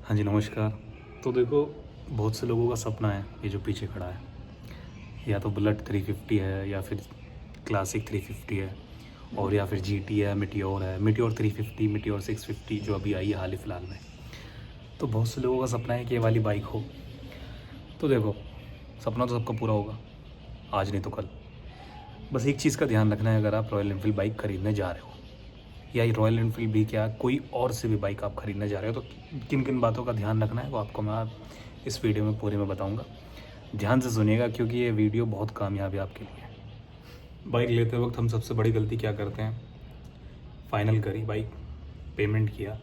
हाँ जी, नमस्कार। तो देखो, बहुत से लोगों का सपना है ये जो पीछे खड़ा है, या तो बुलेट 350 है या फिर क्लासिक 350 है और या फिर जीटी है, मिटियोर 350, मिटियोर 650 जो अभी आई है हाल ही फिलहाल में। तो बहुत से लोगों का सपना है कि ये वाली बाइक हो। तो देखो, सपना तो सबका पूरा होगा, आज नहीं तो कल। बस एक चीज़ का ध्यान रखना है, अगर आप रॉयल एनफील्ड बाइक खरीदने जा रहे हो, या रॉयल एनफील्ड भी क्या, कोई और से भी बाइक आप खरीदने जा रहे हो, तो किन किन बातों का ध्यान रखना है वो आपको मैं इस वीडियो में पूरे में बताऊंगा। ध्यान से सुनिएगा क्योंकि ये वीडियो बहुत कामयाब है आपके लिए। बाइक लेते वक्त हम सबसे बड़ी गलती क्या करते हैं, फाइनल करी बाइक, पेमेंट किया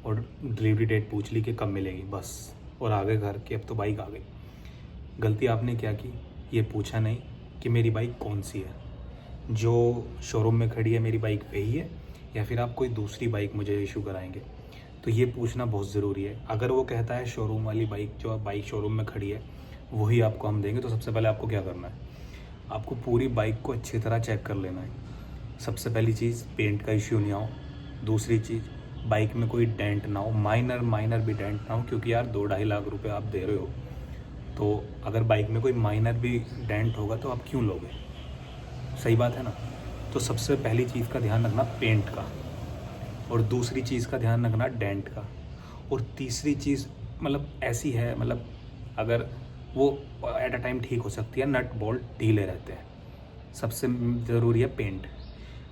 और डिलीवरी डेट पूछ ली कि कब मिलेगी, बस, और आगे घर कि अब तो बाइक आ गई। गलती आपने क्या की, ये पूछा नहीं कि मेरी बाइक कौन सी है, जो शोरूम में खड़ी है मेरी बाइक वही है या फिर आप कोई दूसरी बाइक मुझे इशू कराएंगे। तो ये पूछना बहुत ज़रूरी है। अगर वो कहता है शोरूम वाली बाइक, जो बाइक शोरूम में खड़ी है वही आपको हम देंगे, तो सबसे पहले आपको क्या करना है, आपको पूरी बाइक को अच्छी तरह चेक कर लेना है। सबसे पहली चीज़, पेंट का इश्यू नहीं हो। दूसरी चीज़, बाइक में कोई डेंट ना हो, माइनर भी डेंट ना हो, क्योंकि यार 2-2.5 लाख रुपए आप दे रहे हो, तो अगर बाइक में कोई माइनर भी डेंट होगा तो आप क्यों लोगे? सही बात है ना। तो सबसे पहली चीज़ का ध्यान रखना पेंट का, और दूसरी चीज़ का ध्यान रखना डेंट का, और तीसरी चीज़ मतलब ऐसी है, मतलब अगर वो एट अ टाइम ठीक हो सकती है, नट बोल्ट ढीले रहते हैं। सबसे ज़रूरी है पेंट।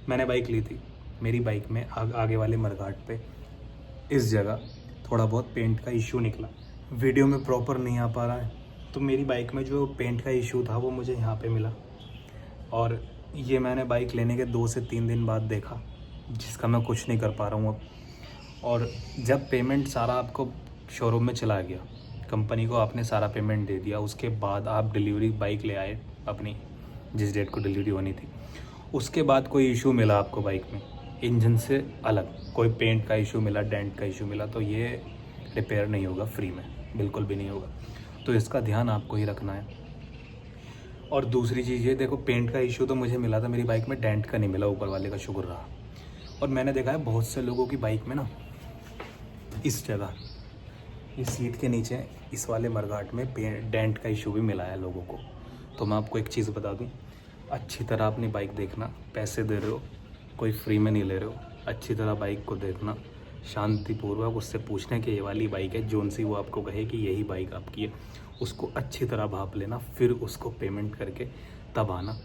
मैंने बाइक ली थी, मेरी बाइक में आगे वाले मडगार्ड पे इस जगह थोड़ा बहुत पेंट का इशू निकला। वीडियो में प्रॉपर नहीं आ पा रहा है, तो मेरी बाइक में जो पेंट का इशू था वो मुझे यहाँ पे मिला, और ये मैंने बाइक लेने के 2 से 3 दिन बाद देखा, जिसका मैं कुछ नहीं कर पा रहा हूँ अब। और जब पेमेंट सारा आपको शोरूम में चला गया, कंपनी को आपने सारा पेमेंट दे दिया, उसके बाद आप डिलीवरी बाइक ले आए अपनी, जिस डेट को डिलीवरी होनी थी, उसके बाद कोई इशू मिला आपको बाइक में इंजन से अलग, कोई पेंट का इशू मिला, डेंट का इशू मिला, तो ये रिपेयर नहीं होगा फ्री में, बिल्कुल भी नहीं होगा। तो इसका ध्यान आपको ही रखना है। और दूसरी चीज़ ये देखो, पेंट का इशू तो मुझे मिला था, मेरी बाइक में डेंट का नहीं मिला, ऊपर वाले का शुक्र रहा। और मैंने देखा है बहुत से लोगों की बाइक में ना, इस जगह, इस सीट के नीचे, इस वाले मरघाट में डेंट का इशू भी मिला है लोगों को। तो मैं आपको एक चीज़ बता दूं, अच्छी तरह अपनी बाइक देखना, पैसे दे रहे हो, कोई फ्री में नहीं ले रहे हो, अच्छी तरह बाइक को देखना, शांतिपूर्वक उससे पूछना कि ये वाली बाइक है, जोन सी वो आपको कहे कि यही बाइक आपकी है, उसको अच्छी तरह भाप लेना, फिर उसको पेमेंट करके तब आना।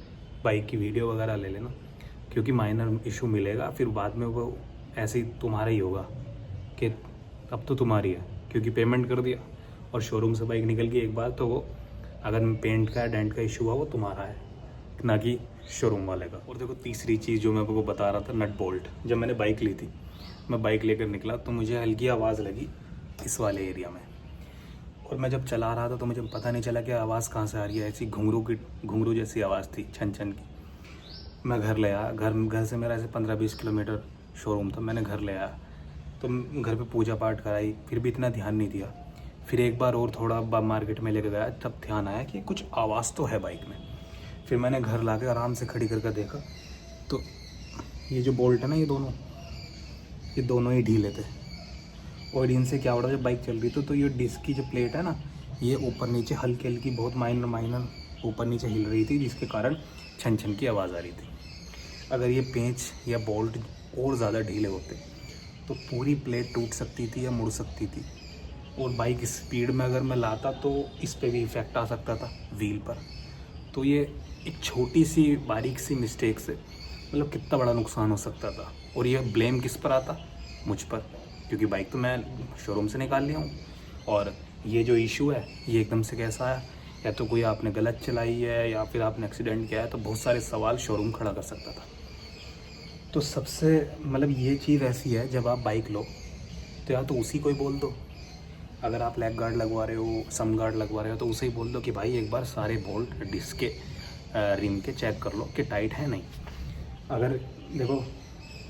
बाइक की वीडियो वगैरह ले लेना, क्योंकि माइनर इशू मिलेगा, फिर बाद में वो ऐसे ही तुम्हारा ही होगा कि अब तो तुम्हारी है, क्योंकि पेमेंट कर दिया और शोरूम से बाइक निकल गई एक बार, तो वो अगर पेंट का डेंट का इशू हुआ वो तुम्हारा है, ना कि शोरूम वाले का। और देखो, तीसरी चीज़ जो मैं आपको बता रहा था, नट बोल्ट। जब मैंने बाइक ली थी, मैं बाइक लेकर निकला तो मुझे हल्की आवाज़ लगी इस वाले एरिया में, और मैं जब चला रहा था तो मुझे पता नहीं चला कि आवाज़ कहाँ से आ रही है, ऐसी घुंघरू जैसी आवाज़ थी, छन छन की। मैं घर ले आया, घर से मेरा ऐसे 15-20 किलोमीटर शोरूम था, मैंने घर ले आया, तो घर पे पूजा पाठ कराई, फिर भी इतना ध्यान नहीं दिया। फिर एक बार और थोड़ा मार्केट में लेकर गया, तब ध्यान आया कि कुछ आवाज़ तो है बाइक में। फिर मैंने घर ला के आराम से खड़ी करके देखा, तो ये जो बोल्ट है ना, ये दोनों ही ढीले थे। और इनसे क्या हो रहा, जब बाइक चल रही थी तो ये डिस्क की जो प्लेट है ना, ये ऊपर नीचे हल्की हल्की, बहुत माइनर ऊपर नीचे हिल रही थी, जिसके कारण छन छन की आवाज़ आ रही थी। अगर ये पेंच या बोल्ट और ज़्यादा ढीले होते तो पूरी प्लेट टूट सकती थी या मुड़ सकती थी, और बाइक स्पीड में अगर मैं लाता तो इस पे भी इफ़ेक्ट आ सकता था, व्हील पर। तो ये एक छोटी सी बारीक सी मिस्टेक से मतलब कितना बड़ा नुकसान हो सकता था। और ये ब्लेम किस पर आता, मुझ पर, क्योंकि बाइक तो मैं शोरूम से निकाल लिया हूँ, और ये जो इशू है ये एकदम से कैसा आया, या तो कोई आपने गलत चलाई है या फिर आपने एक्सीडेंट किया है, तो बहुत सारे सवाल शोरूम खड़ा कर सकता था। तो सबसे मतलब ये चीज़ ऐसी है, जब आप बाइक लो तो या तो उसी को ही बोल दो, अगर आप लेग गार्ड लगवा रहे हो, सम गार्ड लगवा रहे हो, तो उसे ही बोल दो कि भाई एक बार सारे बोल्ट डिस्क के रिम के चेक कर लो कि टाइट है नहीं। अगर देखो,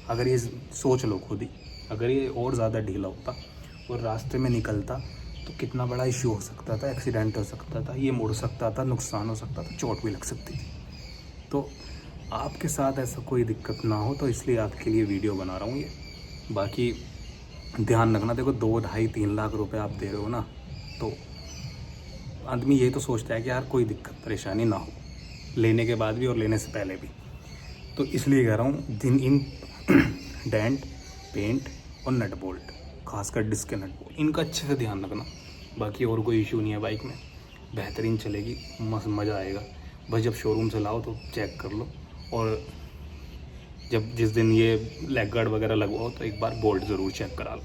अगर ये सोच लो खुद ही, अगर ये और ज़्यादा ढीला होता और रास्ते में निकलता तो कितना बड़ा इशू हो सकता था, एक्सीडेंट हो सकता था, ये मुड़ सकता था, नुकसान हो सकता था, चोट भी लग सकती थी। तो आपके साथ ऐसा कोई दिक्कत ना हो, तो इसलिए आपके लिए वीडियो बना रहा हूँ ये। बाकी ध्यान रखना, देखो 2, ढाई, 3 लाख रुपए आप दे रहे हो ना, तो आदमी ये तो सोचता है कि यार कोई दिक्कत परेशानी ना हो लेने के बाद भी और लेने से पहले भी। तो इसलिए कह रहा हूँ दिन इन डेंट, पेंट और नट बोल्ट, खासकर डिस्क के नट बोल्ट, इनका अच्छे से ध्यान रखना। बाकी और कोई इशू नहीं है, बाइक में बेहतरीन चलेगी, मस्त मज़ा आएगा। बस जब शोरूम से लाओ तो चेक कर लो, और जब जिस दिन ये लेग गार्ड वगैरह लगवाओ तो एक बार बोल्ट ज़रूर चेक करा लो।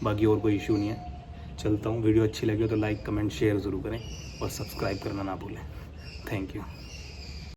बाकी और कोई इशू नहीं है। चलता हूँ, वीडियो अच्छी लगे तो लाइक कमेंट शेयर ज़रूर करें और सब्सक्राइब करना ना भूलें। Thank you.